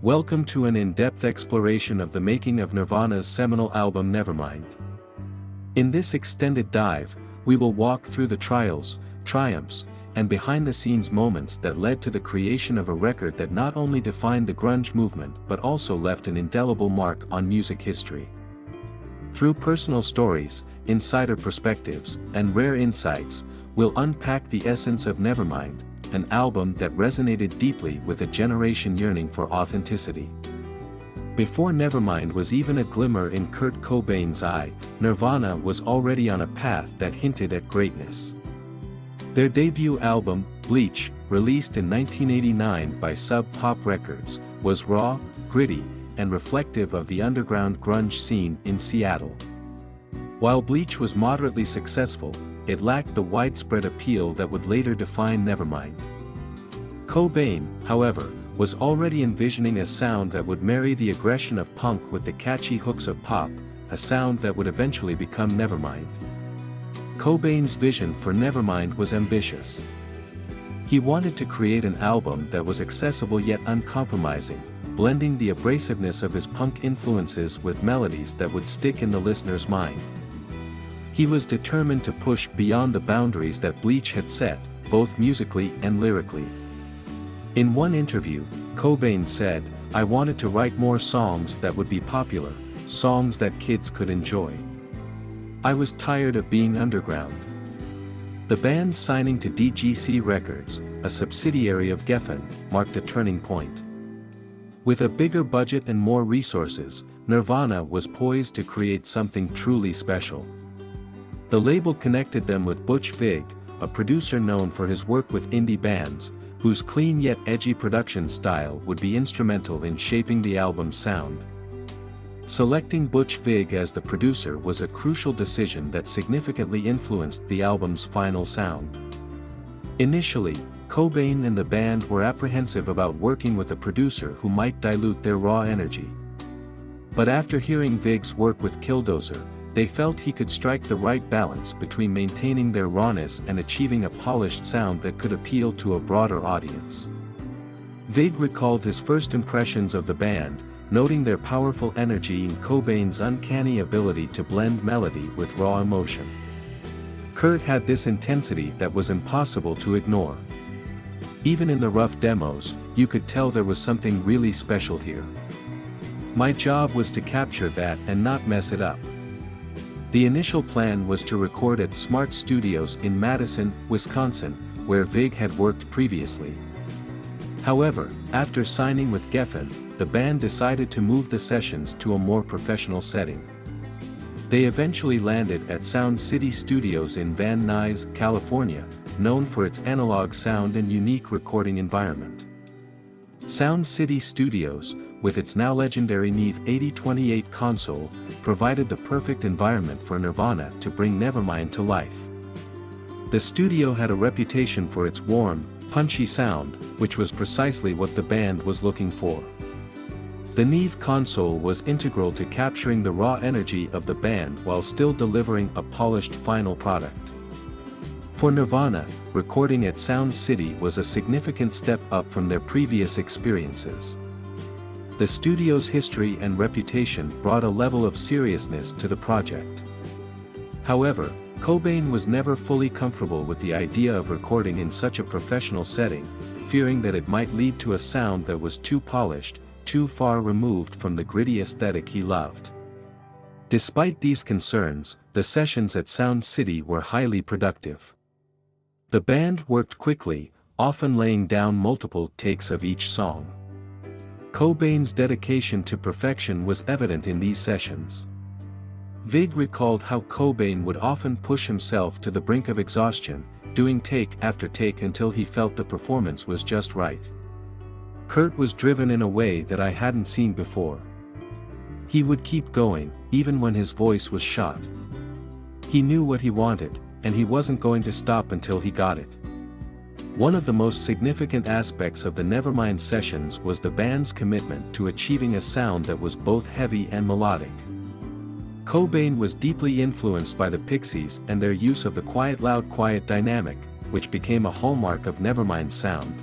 Welcome to an in-depth exploration of the making of Nirvana's seminal album Nevermind. In this extended dive, we will walk through the trials, triumphs, and behind-the-scenes moments that led to the creation of a record that not only defined the grunge movement but also left an indelible mark on music history. Through personal stories, insider perspectives, and rare insights, we'll unpack the essence of Nevermind, an album that resonated deeply with a generation yearning for authenticity. Before Nevermind was even a glimmer in Kurt Cobain's eye, Nirvana was already on a path that hinted at greatness. Their debut album, Bleach, released in 1989 by Sub Pop Records, was raw, gritty, and reflective of the underground grunge scene in Seattle. While Bleach was moderately successful, it lacked the widespread appeal that would later define Nevermind. Cobain, however, was already envisioning a sound that would marry the aggression of punk with the catchy hooks of pop, a sound that would eventually become Nevermind. Cobain's vision for Nevermind was ambitious. He wanted to create an album that was accessible yet uncompromising, blending the abrasiveness of his punk influences with melodies that would stick in the listener's mind. He was determined to push beyond the boundaries that Bleach had set, both musically and lyrically. In one interview, Cobain said, "I wanted to write more songs that would be popular, songs that kids could enjoy. I was tired of being underground." The band's signing to DGC Records, a subsidiary of Geffen, marked a turning point. With a bigger budget and more resources, Nirvana was poised to create something truly special. The label connected them with Butch Vig, a producer known for his work with indie bands, whose clean yet edgy production style would be instrumental in shaping the album's sound. Selecting Butch Vig as the producer was a crucial decision that significantly influenced the album's final sound. Initially, Cobain and the band were apprehensive about working with a producer who might dilute their raw energy. But after hearing Vig's work with Killdozer, they felt he could strike the right balance between maintaining their rawness and achieving a polished sound that could appeal to a broader audience. Vig recalled his first impressions of the band, noting their powerful energy and Cobain's uncanny ability to blend melody with raw emotion. Kurt had this intensity that was impossible to ignore. Even in the rough demos, you could tell there was something really special here. "My job was to capture that and not mess it up." The initial plan was to record at Smart Studios in Madison, Wisconsin, where Vig had worked previously. However, after signing with Geffen, the band decided to move the sessions to a more professional setting. They eventually landed at Sound City Studios in Van Nuys, California, known for its analog sound and unique recording environment. Sound City Studios, with its now legendary Neve 8028 console, provided the perfect environment for Nirvana to bring Nevermind to life. The studio had a reputation for its warm, punchy sound, which was precisely what the band was looking for. The Neve console was integral to capturing the raw energy of the band while still delivering a polished final product. For Nirvana, recording at Sound City was a significant step up from their previous experiences. The studio's history and reputation brought a level of seriousness to the project. However, Cobain was never fully comfortable with the idea of recording in such a professional setting, fearing that it might lead to a sound that was too polished, too far removed from the gritty aesthetic he loved. Despite these concerns, the sessions at Sound City were highly productive. The band worked quickly, often laying down multiple takes of each song. Cobain's dedication to perfection was evident in these sessions. Vig recalled how Cobain would often push himself to the brink of exhaustion, doing take after take until he felt the performance was just right. "Kurt was driven in a way that I hadn't seen before. He would keep going, even when his voice was shot. He knew what he wanted, and he wasn't going to stop until he got it." One of the most significant aspects of the Nevermind sessions was the band's commitment to achieving a sound that was both heavy and melodic. Cobain was deeply influenced by the Pixies and their use of the quiet loud quiet dynamic, which became a hallmark of Nevermind's sound.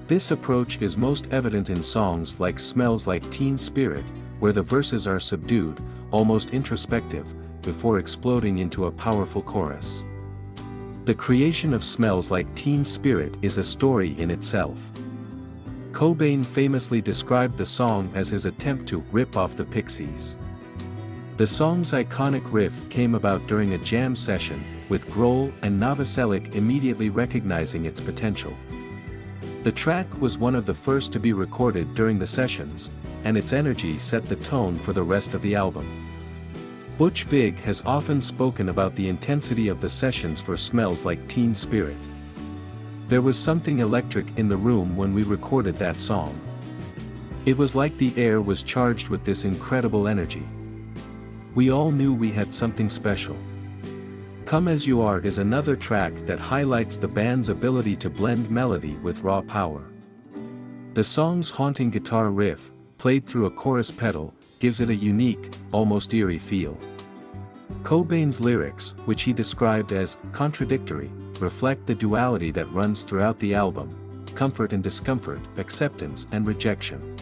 This approach is most evident in songs like Smells Like Teen Spirit, where the verses are subdued, almost introspective, before exploding into a powerful chorus. The creation of Smells Like Teen Spirit is a story in itself. Cobain famously described the song as his attempt to rip off the Pixies. The song's iconic riff came about during a jam session, with Grohl and Novoselic immediately recognizing its potential. The track was one of the first to be recorded during the sessions, and its energy set the tone for the rest of the album. Butch Vig has often spoken about the intensity of the sessions for Smells Like Teen Spirit. There was something electric in the room when we recorded that song. It was like the air was charged with this incredible energy. We all knew we had something special. Come As You Are is another track that highlights the band's ability to blend melody with raw power. The song's haunting guitar riff, played through a chorus pedal, gives it a unique, almost eerie feel. Cobain's lyrics, which he described as contradictory, reflect the duality that runs throughout the album: comfort and discomfort, acceptance and rejection.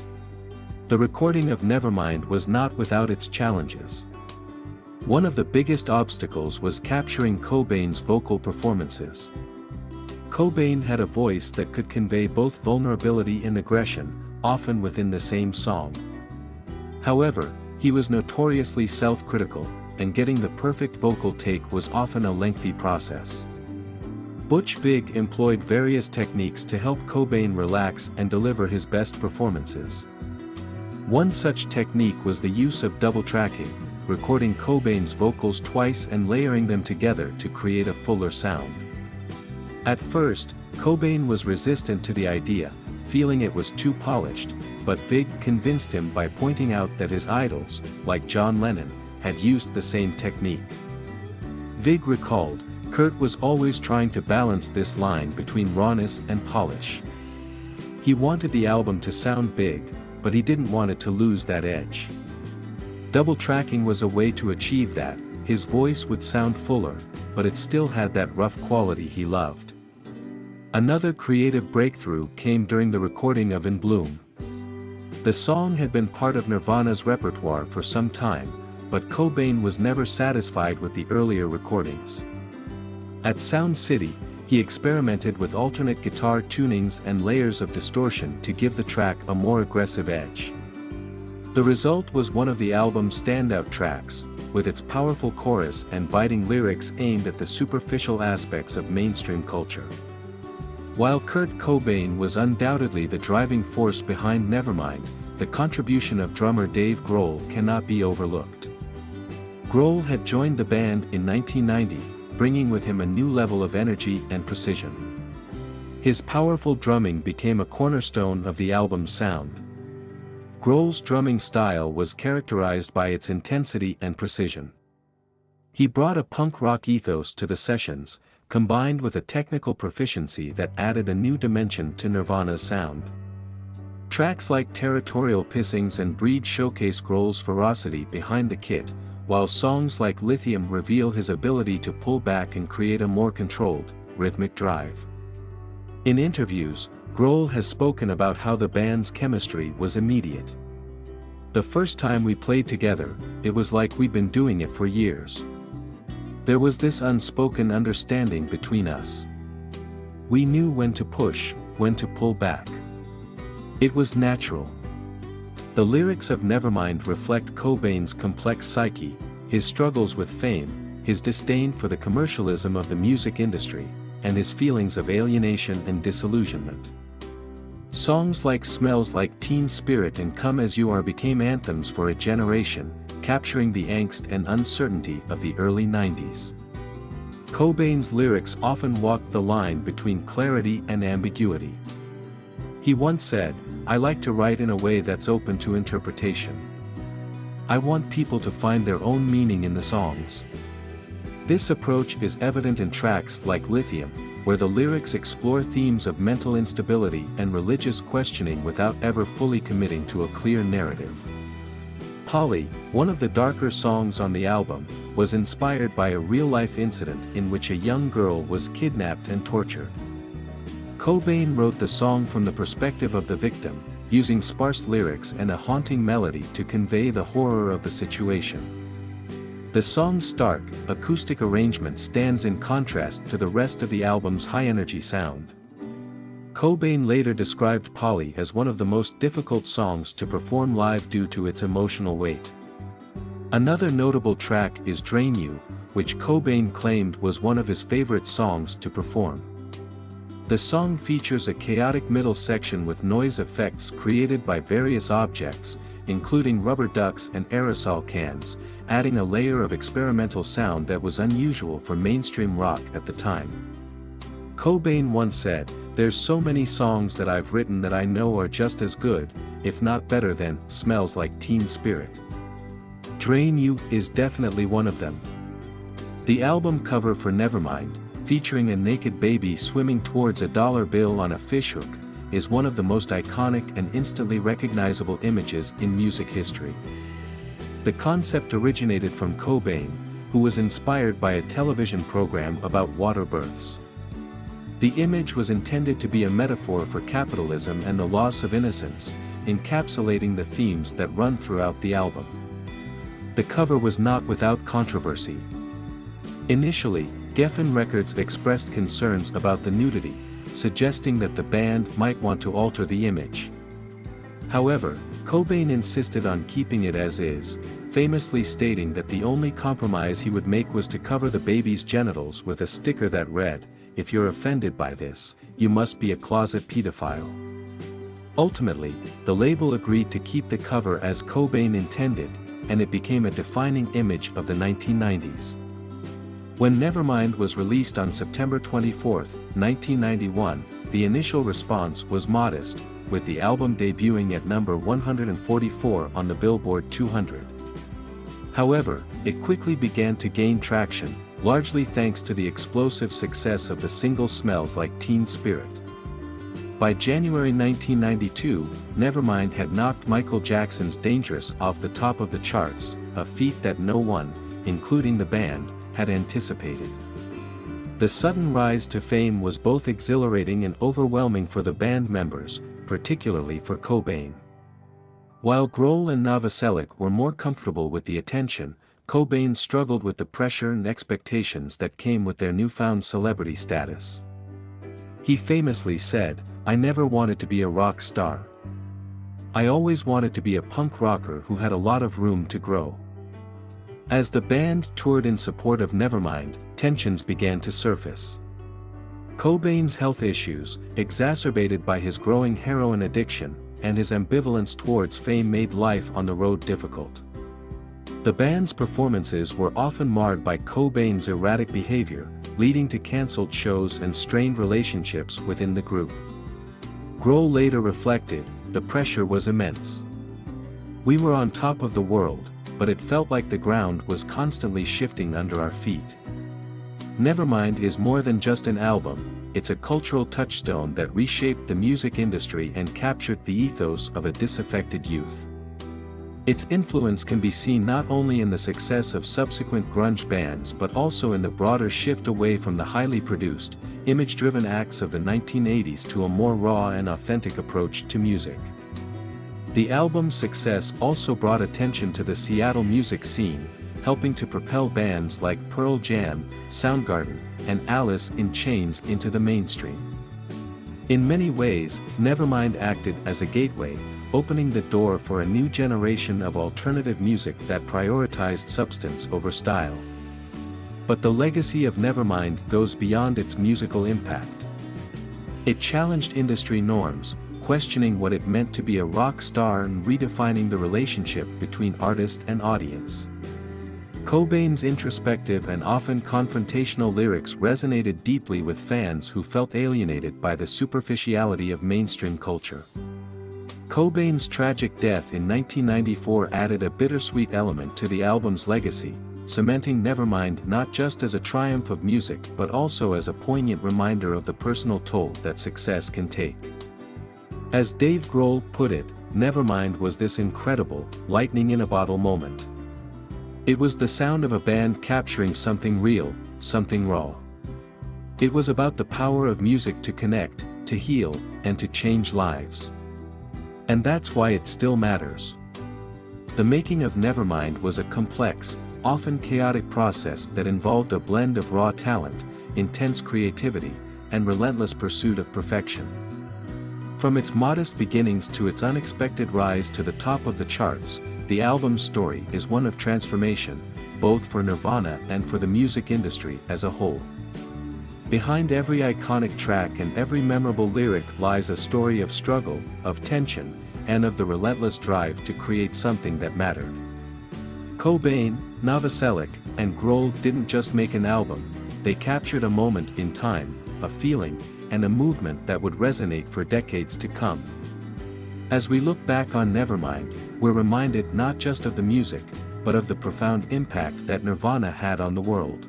The recording of Nevermind was not without its challenges. One of the biggest obstacles was capturing Cobain's vocal performances. Cobain had a voice that could convey both vulnerability and aggression, often within the same song. However, he was notoriously self-critical, and getting the perfect vocal take was often a lengthy process. Butch Vig employed various techniques to help Cobain relax and deliver his best performances. One such technique was the use of double tracking, recording Cobain's vocals twice and layering them together to create a fuller sound. At first, Cobain was resistant to the idea, feeling it was too polished, but Vig convinced him by pointing out that his idols, like John Lennon, had used the same technique. Vig recalled, "Kurt was always trying to balance this line between rawness and polish. He wanted the album to sound big, but he didn't want it to lose that edge." Double tracking was a way to achieve that. His voice would sound fuller, but it still had that rough quality he loved. Another creative breakthrough came during the recording of In Bloom. The song had been part of Nirvana's repertoire for some time, but Cobain was never satisfied with the earlier recordings. At Sound City, he experimented with alternate guitar tunings and layers of distortion to give the track a more aggressive edge. The result was one of the album's standout tracks, with its powerful chorus and biting lyrics aimed at the superficial aspects of mainstream culture. While Kurt Cobain was undoubtedly the driving force behind Nevermind, the contribution of drummer Dave Grohl cannot be overlooked. Grohl had joined the band in 1990, bringing with him a new level of energy and precision. His powerful drumming became a cornerstone of the album's sound. Grohl's drumming style was characterized by its intensity and precision. He brought a punk rock ethos to the sessions, combined with a technical proficiency that added a new dimension to Nirvana's sound. Tracks like Territorial Pissings and Breed showcase Grohl's ferocity behind the kit, while songs like Lithium reveal his ability to pull back and create a more controlled, rhythmic drive. In interviews, Grohl has spoken about how the band's chemistry was immediate. "The first time we played together, it was like we'd been doing it for years. There was this unspoken understanding between us. We knew when to push, when to pull back. It was natural." The lyrics of Nevermind reflect Cobain's complex psyche, his struggles with fame, his disdain for the commercialism of the music industry, and his feelings of alienation and disillusionment. Songs like Smells Like Teen Spirit and Come As You Are became anthems for a generation, capturing the angst and uncertainty of the early 90s. Cobain's lyrics often walked the line between clarity and ambiguity. He once said, "I like to write in a way that's open to interpretation. I want people to find their own meaning in the songs." This approach is evident in tracks like Lithium, where the lyrics explore themes of mental instability and religious questioning without ever fully committing to a clear narrative. Polly, one of the darker songs on the album, was inspired by a real-life incident in which a young girl was kidnapped and tortured. Cobain wrote the song from the perspective of the victim, using sparse lyrics and a haunting melody to convey the horror of the situation. The song's stark, acoustic arrangement stands in contrast to the rest of the album's high-energy sound. Cobain later described Polly as one of the most difficult songs to perform live due to its emotional weight. Another notable track is Drain You, which Cobain claimed was one of his favorite songs to perform. The song features a chaotic middle section with noise effects created by various objects, including rubber ducks and aerosol cans, adding a layer of experimental sound that was unusual for mainstream rock at the time. Cobain once said, "There's so many songs that I've written that I know are just as good, if not better than, Smells Like Teen Spirit. Drain You is definitely one of them." The album cover for Nevermind, featuring a naked baby swimming towards a dollar bill on a fishhook, is one of the most iconic and instantly recognizable images in music history. The concept originated from Cobain, who was inspired by a television program about water births. The image was intended to be a metaphor for capitalism and the loss of innocence, encapsulating the themes that run throughout the album. The cover was not without controversy. Initially, Geffen Records expressed concerns about the nudity, suggesting that the band might want to alter the image. However, Cobain insisted on keeping it as is, famously stating that the only compromise he would make was to cover the baby's genitals with a sticker that read, "If you're offended by this, you must be a closet pedophile." Ultimately, the label agreed to keep the cover as Cobain intended, and it became a defining image of the 1990s. When Nevermind was released on September 24, 1991, the initial response was modest, with the album debuting at number 144 on the Billboard 200. However, it quickly began to gain traction, largely thanks to the explosive success of the single Smells Like Teen Spirit. By January 1992, Nevermind had knocked Michael Jackson's Dangerous off the top of the charts, a feat that no one, including the band, had anticipated. The sudden rise to fame was both exhilarating and overwhelming for the band members, particularly for Cobain. While Grohl and Novoselic were more comfortable with the attention, Cobain struggled with the pressure and expectations that came with their newfound celebrity status. He famously said, "I never wanted to be a rock star. I always wanted to be a punk rocker who had a lot of room to grow." As the band toured in support of Nevermind, tensions began to surface. Cobain's health issues, exacerbated by his growing heroin addiction, and his ambivalence towards fame made life on the road difficult. The band's performances were often marred by Cobain's erratic behavior, leading to cancelled shows and strained relationships within the group. Grohl later reflected, "The pressure was immense. We were on top of the world, but it felt like the ground was constantly shifting under our feet." Nevermind is more than just an album, it's a cultural touchstone that reshaped the music industry and captured the ethos of a disaffected youth. Its influence can be seen not only in the success of subsequent grunge bands but also in the broader shift away from the highly produced, image-driven acts of the 1980s to a more raw and authentic approach to music. The album's success also brought attention to the Seattle music scene, helping to propel bands like Pearl Jam, Soundgarden, and Alice in Chains into the mainstream. In many ways, Nevermind acted as a gateway, opening the door for a new generation of alternative music that prioritized substance over style. But the legacy of Nevermind goes beyond its musical impact. It challenged industry norms, questioning what it meant to be a rock star and redefining the relationship between artist and audience. Cobain's introspective and often confrontational lyrics resonated deeply with fans who felt alienated by the superficiality of mainstream culture. Cobain's tragic death in 1994 added a bittersweet element to the album's legacy, cementing Nevermind not just as a triumph of music but also as a poignant reminder of the personal toll that success can take. As Dave Grohl put it, Nevermind was this incredible, lightning-in-a-bottle moment. It was the sound of a band capturing something real, something raw. It was about the power of music to connect, to heal, and to change lives. And that's why it still matters. The making of Nevermind was a complex, often chaotic process that involved a blend of raw talent, intense creativity, and relentless pursuit of perfection. From its modest beginnings to its unexpected rise to the top of the charts, the album's story is one of transformation, both for Nirvana and for the music industry as a whole. Behind every iconic track and every memorable lyric lies a story of struggle, of tension, and of the relentless drive to create something that mattered. Cobain, Novoselic, and Grohl didn't just make an album, they captured a moment in time, a feeling, and a movement that would resonate for decades to come. As we look back on Nevermind, we're reminded not just of the music, but of the profound impact that Nirvana had on the world.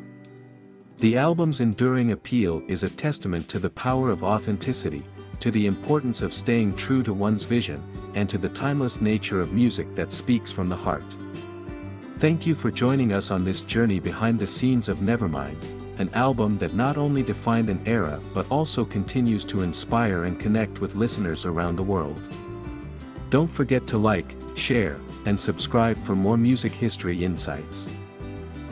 The album's enduring appeal is a testament to the power of authenticity, to the importance of staying true to one's vision, and to the timeless nature of music that speaks from the heart. Thank you for joining us on this journey behind the scenes of Nevermind, an album that not only defined an era but also continues to inspire and connect with listeners around the world. Don't forget to like, share, and subscribe for more music history insights.